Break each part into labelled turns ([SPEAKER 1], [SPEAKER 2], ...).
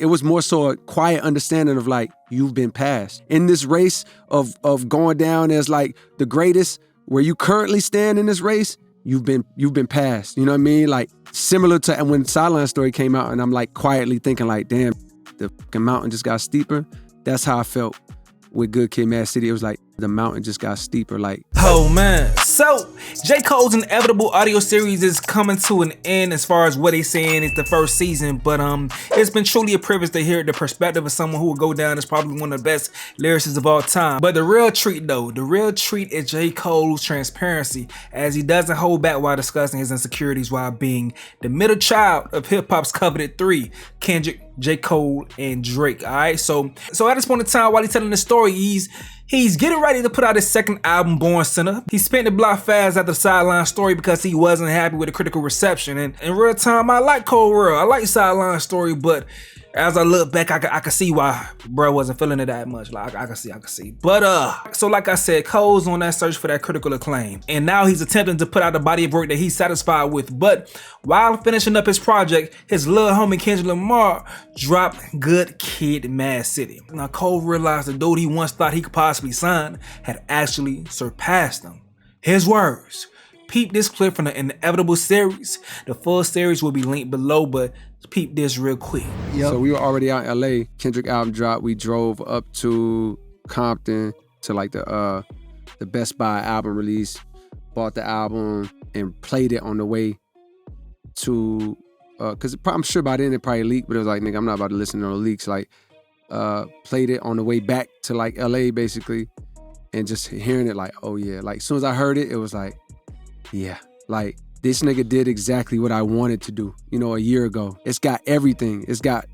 [SPEAKER 1] it was more so a quiet understanding of like, you've been passed. In this race of going down as like the greatest, where you currently stand in this race, you've been passed. You know what I mean? Like similar to when Sideline Story came out, and I'm like quietly thinking like, damn, the fucking mountain just got steeper. That's how I felt with Good Kid, Mad City. It was like the mountain just got steeper. Like,
[SPEAKER 2] oh man. So J. Cole's Inevitable audio series is coming to an end as far as what he's saying is the first season, but it's been truly a privilege to hear the perspective of someone who will go down as probably one of the best lyricists of all time. But the real treat is J. Cole's transparency, as he doesn't hold back while discussing his insecurities while being the middle child of hip-hop's coveted three, Kendrick, J. Cole, and Drake. Alright, so at this point in time, while he's telling the story, he's getting ready to put out his second album, Born Sinner. He spent the block fast after Sideline Story because he wasn't happy with the critical reception. And in real time, I like Cole World. I like Sideline Story, but as I look back, I can see why bro wasn't feeling it that much. Like I can see. But so like I said, Cole's on that search for that critical acclaim, and now he's attempting to put out a body of work that he's satisfied with. But while finishing up his project, his little homie Kendrick Lamar dropped Good Kid, Mad City. Now Cole realized the dude he once thought he could possibly sign had actually surpassed him. His words. Peep this clip from the Inevitable series. The full series will be linked below, but peep this real quick.
[SPEAKER 1] Yep. So we were already out in LA. Kendrick album dropped. We drove up to Compton to like the Best Buy album release. Bought the album and played it on the way to, cause I'm sure by then it probably leaked, but it was like, nigga, I'm not about to listen to no leaks. Like, played it on the way back to like LA basically, and just hearing it like, oh yeah. Like as soon as I heard it, it was like, yeah, like this nigga did exactly what I wanted to do, you know, a year ago. It's got everything. It's got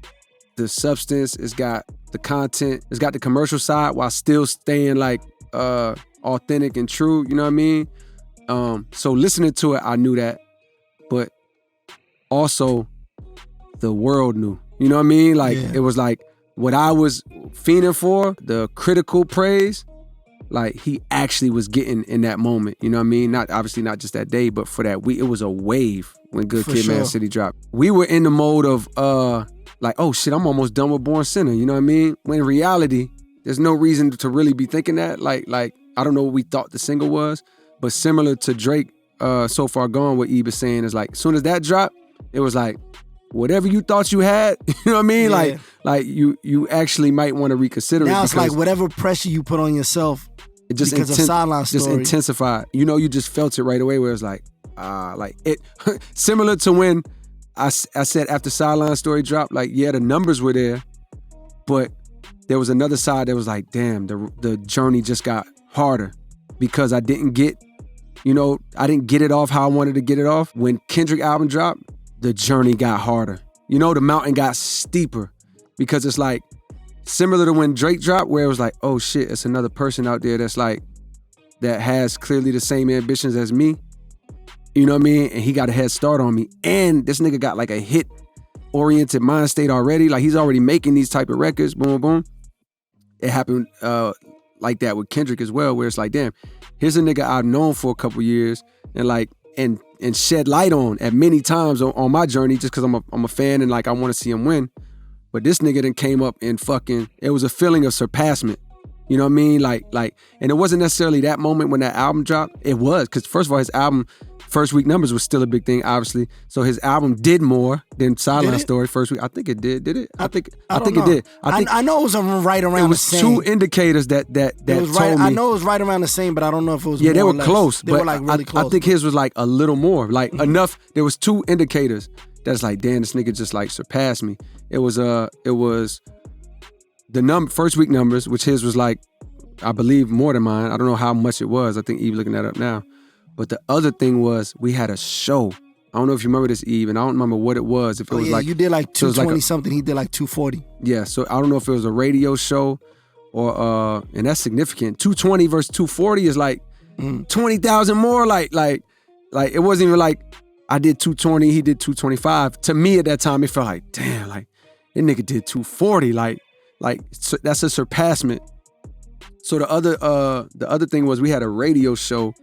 [SPEAKER 1] the substance, it's got the content, it's got the commercial side while still staying like authentic and true, you know what I mean? So listening to it, I knew that, but also the world knew, you know what I mean? Like It was like what I was fiending for, the critical praise, like he actually was getting in that moment, you know what I mean? Not obviously not just that day, but for that week, it was a wave when Good Kid, Mad City dropped. We were in the mode of like, oh shit, I'm almost done with Born Sinner, you know what I mean? When in reality, there's no reason to really be thinking that. Like I don't know what we thought the single was, but similar to Drake, So Far Gone, what Eve is saying is like, as soon as that dropped, it was like, whatever you thought you had, you know what I mean? Yeah. Like you actually might want to reconsider it.
[SPEAKER 3] Now it's like whatever pressure you put on yourself because of Sideline Story.
[SPEAKER 1] Just intensified. You know, you just felt it right away where it's like it, similar to when I said after Sideline Story dropped, like, yeah, the numbers were there, but there was another side that was like, damn, the journey just got harder because I didn't get it off how I wanted to get it off. When Kendrick album dropped, the journey got harder. You know, the mountain got steeper because it's like similar to when Drake dropped, where it was like, oh shit, it's another person out there that's like, that has clearly the same ambitions as me. You know what I mean? And he got a head start on me. And this nigga got like a hit-oriented mind state already. Like he's already making these type of records, boom, boom. It happened like that with Kendrick as well, where it's like, damn, here's a nigga I've known for a couple years and like, and shed light on at many times on my journey just because I'm a fan and like I want to see him win. But this nigga then came up and fucking, it was a feeling of surpassment. You know what I mean? Like, and it wasn't necessarily that moment when that album dropped. It was, because first of all, his album, first week numbers was still a big thing, obviously. So his album did more than Sideline Story first week. I think it did. Did it? I think it did. I know it was right around the same. It was two indicators that told me.
[SPEAKER 3] I know it was right around the same, but I don't know if it was.
[SPEAKER 1] Yeah,
[SPEAKER 3] more
[SPEAKER 1] they were
[SPEAKER 3] or less.
[SPEAKER 1] close.
[SPEAKER 3] They were like really close.
[SPEAKER 1] I think his was like a little more, like enough. There was two indicators that's like, damn, this nigga just like surpassed me. It was the first week numbers, which his was like, I believe more than mine. I don't know how much it was. I think Eve looking that up now. But the other thing was we had a show. I don't know if you remember this, Eve, and I don't remember what it was. If it was like
[SPEAKER 3] you did like 220 something, he did like 240.
[SPEAKER 1] Yeah, so I don't know if it was a radio show or and that's significant. 220 versus 240 is like 20,000 more. Like it wasn't even like I did 220, he did 225. To me at that time, it felt like, damn, like that nigga did 240. Like so that's a surpassment. So the other thing was we had a radio show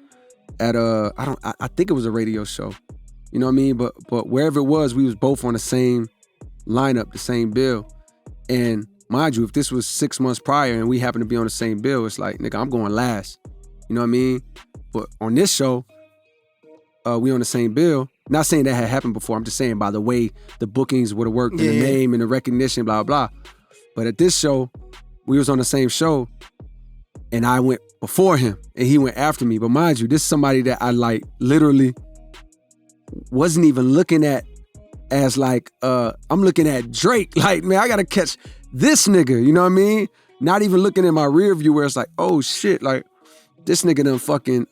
[SPEAKER 1] at I think it was a radio show. You know what I mean? But wherever it was, we was both on the same lineup, the same bill. And mind you, if this was 6 months prior and we happen to be on the same bill, it's like, nigga, I'm going last. You know what I mean? But on this show, we on the same bill. Not saying that had happened before. I'm just saying by the way the bookings would have worked, and the name and the recognition, blah, blah. But at this show, we was on the same show, and I went before him, and he went after me. But mind you, this is somebody that I like literally wasn't even looking at as like, I'm looking at Drake. Like, man, I gotta catch this nigga, you know what I mean? Not even looking in my rear view where it's like, oh shit, like this nigga done fucking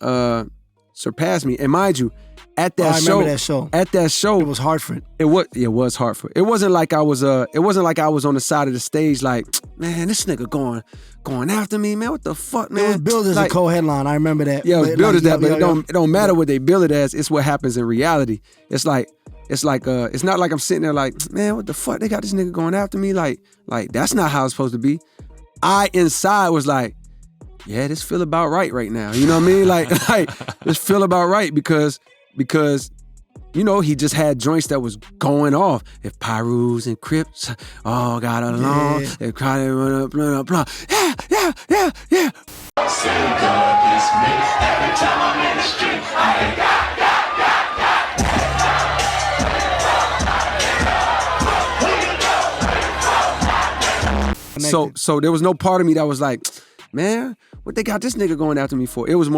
[SPEAKER 1] surpassed me. And mind you, at that show,
[SPEAKER 3] remember that show.
[SPEAKER 1] At that show,
[SPEAKER 3] it was Hartford.
[SPEAKER 1] It was Hartford. It wasn't like I was on the side of the stage like, man, this nigga going after me, man. What the fuck, man?
[SPEAKER 3] It was billed as
[SPEAKER 1] like,
[SPEAKER 3] a co-headline. I remember that.
[SPEAKER 1] Yeah, it was billed as that, but it don't matter what they bill it as. It's what happens in reality. It's not like I'm sitting there like, man, what the fuck? They got this nigga going after me. Like that's not how it's supposed to be. I inside was like, yeah, this feel about right now. You know what I mean? Like this feel about right because you know, he just had joints that was going off. If Pyrus and Crips all got along, they try to run up, blah. Yeah.
[SPEAKER 4] Every time I'm in the street, I ain't got.
[SPEAKER 1] So there was no part of me that was like, man, what they got this nigga going after me for? It was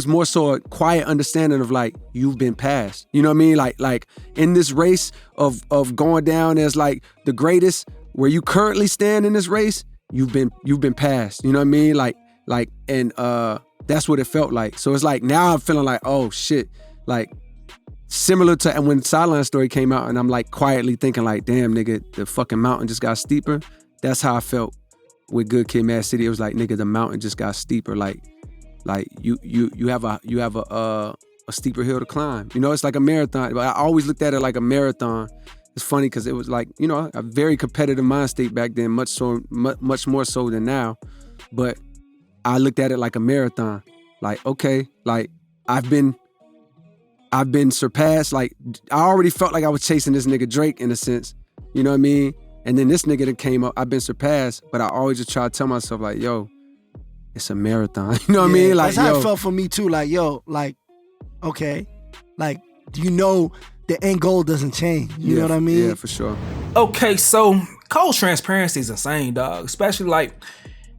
[SPEAKER 1] more so a quiet understanding of like, you've been passed. You know what I mean? Like in this race of going down as like the greatest, where you currently stand in this race, you've been passed. You know what I mean? Like and that's what it felt like. So it's like now I'm feeling like, oh shit, like similar to when Sideline Story came out, and I'm like quietly thinking like, damn nigga, the fucking mountain just got steeper. That's how I felt with Good Kid, Mad City. It was like, nigga, the mountain just got steeper. Like you have a steeper hill to climb. You know, it's like a marathon. But I always looked at it like a marathon. It's funny because it was like, you know, a very competitive mind state back then, much more so than now. But I looked at it like a marathon. Like, okay, like I've been surpassed. Like I already felt like I was chasing this nigga Drake in a sense. You know what I mean? And then this nigga that came up, I've been surpassed, but I always just try to tell myself like, yo, it's a marathon. You know what I mean? Like,
[SPEAKER 3] that's how it felt for me too. Like, yo, like, okay, like, you know, the end goal doesn't change. You know what I mean?
[SPEAKER 1] Yeah, for sure.
[SPEAKER 2] Okay, so Cole's transparency is insane, dog. Especially like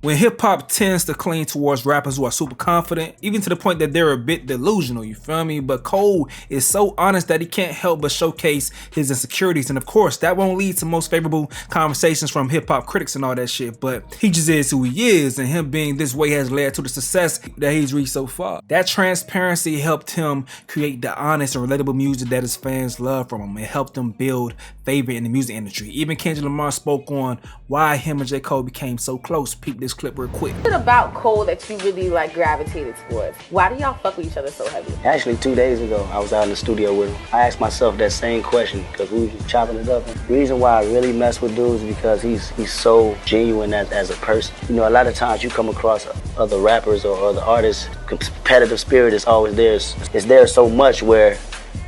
[SPEAKER 2] when hip hop tends to cling towards rappers who are super confident, even to the point that they're a bit delusional, you feel me? But Cole is so honest that he can't help but showcase his insecurities. And of course, that won't lead to most favorable conversations from hip hop critics and all that shit. But he just is who he is, and him being this way has led to the success that he's reached so far. That transparency helped him create the honest and relatable music that his fans love from him. It helped him build favor in the music industry. Even Kendrick Lamar spoke on why him and J. Cole became so close. Peep this clip real quick.
[SPEAKER 5] What about Cole that you really like gravitated towards? Why do y'all fuck with each other so heavy?
[SPEAKER 6] Actually, 2 days ago, I was out in the studio with him. I asked myself that same question because we were chopping it up. The reason why I really mess with dudes is because he's so genuine as a person. You know, a lot of times you come across other rappers or other artists, competitive spirit is always there. It's there so much where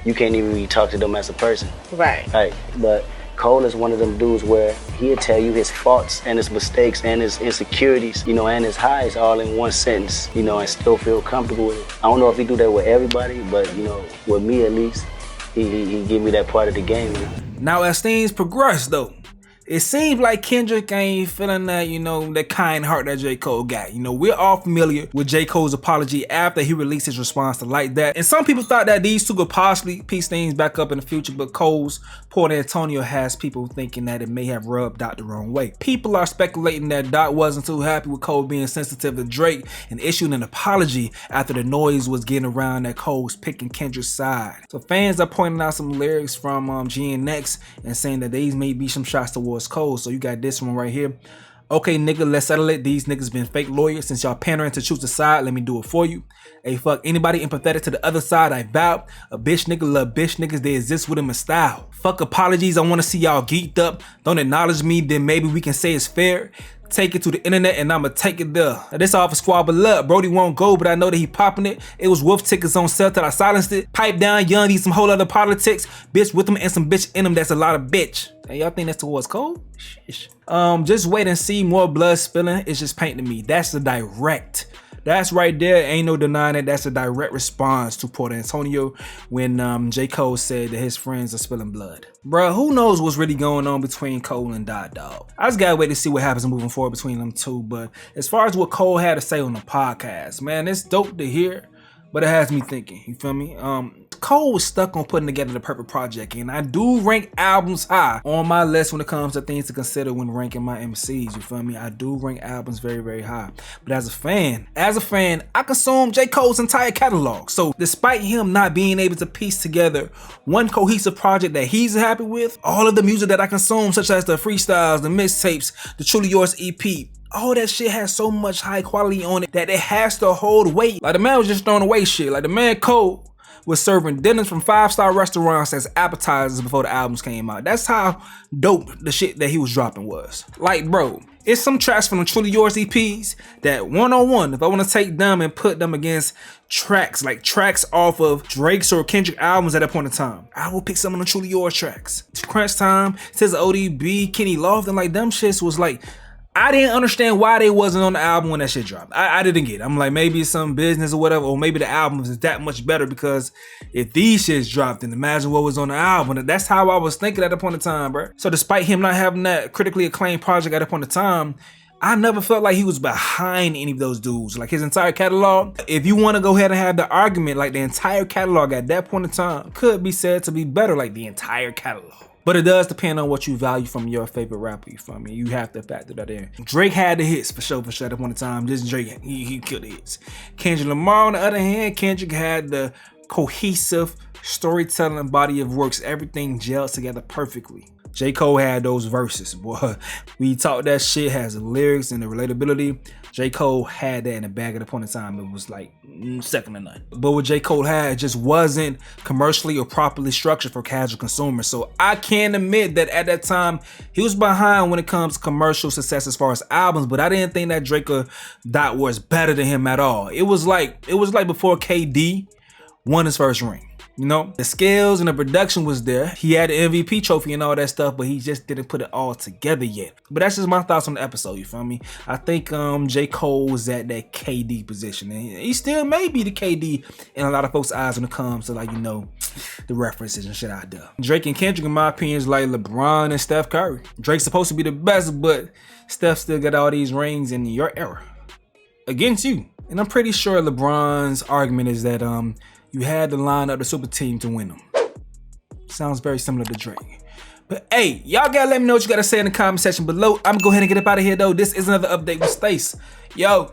[SPEAKER 6] you can't even really talk to them as a person.
[SPEAKER 5] Right.
[SPEAKER 6] Right. But Cole is one of them dudes where he'll tell you his faults and his mistakes and his insecurities, you know, and his highs all in one sentence, you know, and still feel comfortable with it. I don't know if he do that with everybody, but, you know, with me at least, he give me that part of the game.
[SPEAKER 2] Now, as things progress, though, it seems like Kendrick ain't feeling that, you know, that kind heart that J. Cole got. You know, we're all familiar with J. Cole's apology after he released his response to Like That. And some people thought that these two could possibly piece things back up in the future, but Cole's Port Antonio has people thinking that it may have rubbed Doc the wrong way. People are speculating that Doc wasn't too happy with Cole being sensitive to Drake and issuing an apology after the noise was getting around that Cole was picking Kendrick's side. So fans are pointing out some lyrics from GNX and saying that these may be some shots towards Cole. So you got this one right here. Okay, nigga, let's settle it. These niggas been fake lawyers. Since y'all pandering to choose a side, let me do it for you. Hey, fuck anybody empathetic to the other side, I vow. A bitch nigga love bitch niggas, they exist with him in style. Fuck apologies, I wanna see y'all geeked up. Don't acknowledge me, then maybe we can say it's fair. Take it to the internet and I'ma take it there. Now this off a squabble up. Brody won't go, but I know that he popping it. It was wolf tickets on sale till I silenced it. Pipe down, young, need some whole other politics. Bitch with him and some bitch in him, that's a lot of bitch. And y'all think that's towards Cole? Sheesh. Just wait and see more blood spilling. It's just painting me. That's the direct. That's right there. Ain't no denying it. That's a direct response to Port Antonio when J. Cole said that his friends are spilling blood. Bruh, who knows what's really going on between Cole and Dot Dog. I just gotta wait to see what happens moving forward between them two. But as far as what Cole had to say on the podcast, man, it's dope to hear. But it has me thinking, you feel me? Cole was stuck on putting together the perfect project, and I do rank albums high on my list when it comes to things to consider when ranking my MCs, you feel me? I do rank albums very, very high. But as a fan, I consume J. Cole's entire catalog. So despite him not being able to piece together one cohesive project that he's happy with, all of the music that I consume, such as the freestyles, the mixtapes, the Truly Yours EP, all that shit has so much high quality on it that it has to hold weight. Like the man was just throwing away shit. Like the man Cole was serving dinners from 5-star restaurants as appetizers before the albums came out. That's how dope the shit that he was dropping was. Like, bro, it's some tracks from the Truly Yours EPs that one-on-one, if I want to take them and put them against tracks, like tracks off of Drake's or Kendrick albums at that point in time, I will pick some of the Truly Yours tracks. Crunch Time, SZA ODB, Kenny Lofton, like them shits was like, I didn't understand why they wasn't on the album when that shit dropped. I didn't get it. I'm like, maybe it's some business or whatever, or maybe the album is that much better because if these shits dropped, then imagine what was on the album. That's how I was thinking at that point in time, bro. So despite him not having that critically acclaimed project at that point in time, I never felt like he was behind any of those dudes. Like his entire catalog, if you want to go ahead and have the argument, like the entire catalog at that point in time could be said to be better, like the entire catalog. But it does depend on what you value from your favorite rapper, you feel me? You have to factor that in. Drake had the hits for sure at one time. Just Drake, he killed the hits. Kendrick Lamar, on the other hand, Kendrick had the cohesive storytelling body of works. Everything gels together perfectly. J. Cole had those verses, boy. We talk that shit, has the lyrics and the relatability. J. Cole had that in the bag at the point in time. It was like second to none. But what J. Cole had just wasn't commercially or properly structured for casual consumers. So I can admit that at that time, he was behind when it comes to commercial success as far as albums, but I didn't think that Drake or Dot was better than him at all. It was like before KD won his first ring. You know, the skills and the production was there. He had the MVP trophy and all that stuff, but he just didn't put it all together yet. But that's just my thoughts on the episode, you feel me? I think J. Cole was at that KD position, and he still may be the KD in a lot of folks' eyes when it comes to, like, you know, the references and shit out there. Drake and Kendrick, in my opinion, is like LeBron and Steph Curry. Drake's supposed to be the best, but Steph still got all these rings in your era against you. And I'm pretty sure LeBron's argument is that you had to line up the super team to win them. Sounds very similar to Drake. But hey, y'all gotta let me know what you gotta say in the comment section below. I'm gonna go ahead and get up out of here though. This is another update with Stace. Yo.